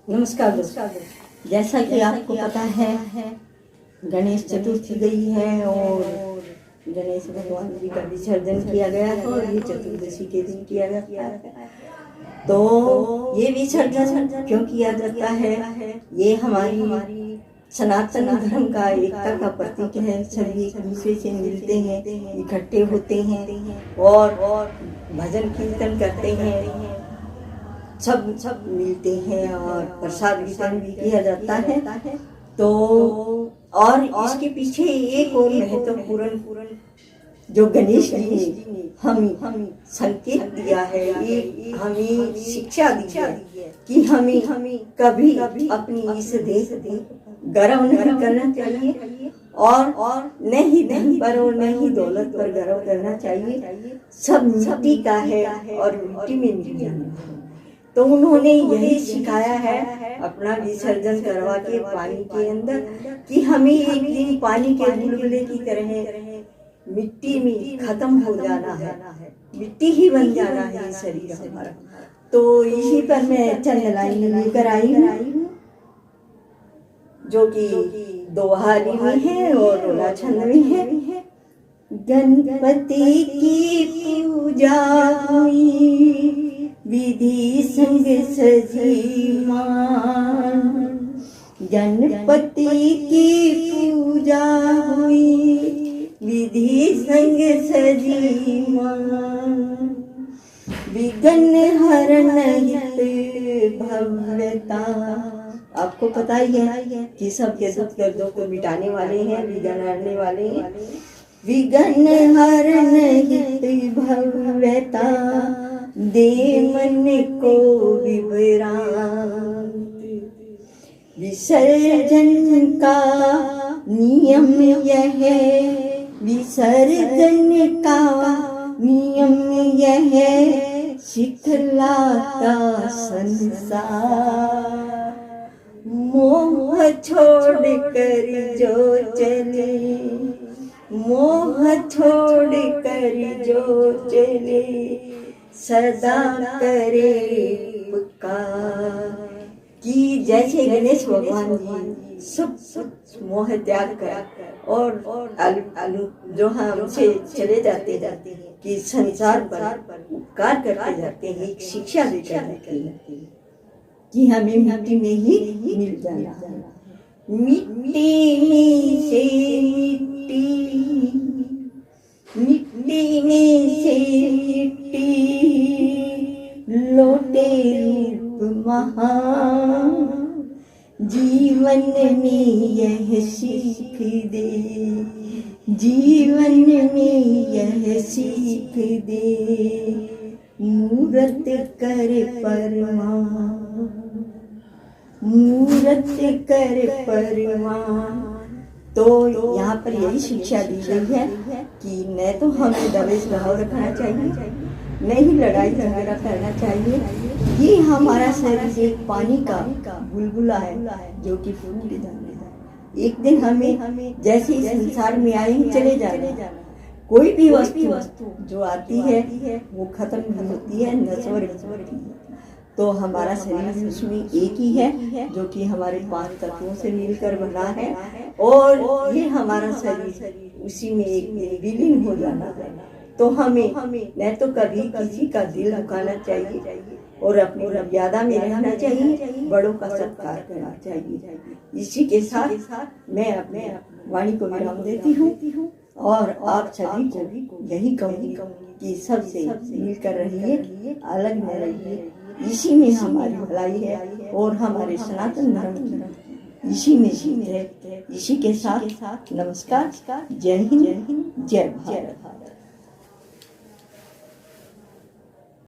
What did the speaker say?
नमस्कार दोस्तों, जैसा कि आपको पता है गणेश चतुर्थी गई है और गणेश भगवान जी का विसर्जन किया गया है और ये चतुर्दशी के दिन किया जाता है। तो ये विसर्जन क्यों किया जाता है? ये हमारी सनातन धर्म का एकता का प्रतीक है। सभी एक दूसरे से मिलते हैं, इकट्ठे होते हैं और भजन कीर्तन करते हैं, सब मिलते हैं और प्रसाद वितरण भी किया जाता है। तो और इसके पीछे एक और महत्वपूर्ण जो गणेश जी ने हमें संकेत दिया है, एक हमें शिक्षा दी है कि हमें कभी अपनी इस देश पर गर्व नहीं करना चाहिए और नहीं धन पर और नहीं दौलत पर गर्व करना चाहिए। सब मिट्टी का है और मिट्टी में मिल जाना है। तो उन्होंने यही सिखाया है अपना विसर्जन करवा के पानी के अंदर कि हमें एक दिन पानी के बुलबुले की तरह मिट्टी में खत्म हो जाना है, मिट्टी ही बन जाना है शरीर हमारा। तो इसी पर मैं चंद लाइन लेकर आई हूँ जो कि दोहारी में है और रोला छंद में है। गणपति की पूजा हुई विधि संग सजी मान, गणपति की पूजा हुई विधि संग सजी मान, विघ्न हरण हित भव्यता। आपको पता ही है कि सबके दुख दर्दों को मिटाने वाले हैं, विघ्न हरने वाले हैं। विघ्न हरण हित भव्यता दे मन को विभ्रांत, विसर्जन का नियम यह है, विसर्जन का नियम यह है, सिखलाता संसार। मोह छोड़ कर जो चले, मोह छोड़ कर जो चले, सदा करे पुकार। कि जैसे गणेश भगवान जी सब मोह त्याग कर और जो हमसे चले जाते हैं कि संसार पर उपकार करते जाते हैं, एक शिक्षा देकर जाते हैं कि हमें मिट्टी में ही मिल जाना है। मिट्टी में से मिट्टी में से मिट्टी लौटे रूप महान, जीवन में यह सीख दे, जीवन में यह सीख दे, मूरत कर परमान, मूरत कर परमान। तो यहाँ पर यही शिक्षा दी गई है कि न तो हमें दवेश भाव रखना चाहिए, नहीं लड़ाई झगड़ा करना चाहिए। ये हमारा शरीर एक पानी का बुलबुला है जो कि फूट जाने है। एक दिन हमें जैसे इस संसार में आए चले जाना। कोई भी वस्तु जो आती है वो खत्म नहीं होती है, नश्वर होती है। तो हमारा शरीर उसमें एक ही है जो कि हमारे 5 तत्वों से मिलकर बना है और ये हमारा शरीर उसी में एक विलीन हो जाना है। तो हमें न तो कभी किसी का दिल दुखाना चाहिए और अपनी मर्यादा में रहना चाहिए, बड़ों का सत्कार करना चाहिए। इसी के साथ मैं अपने वाणी को विराम देती हूँ और आप सभी को यही कहूँगी कि सबसे मिलकर रहिए, अलग न रहिए। इसी में हमारी भलाई है और हमारे सनातन धर्म इसी में है। इसी के साथ नमस्कार, जय हिंद, जय भारत।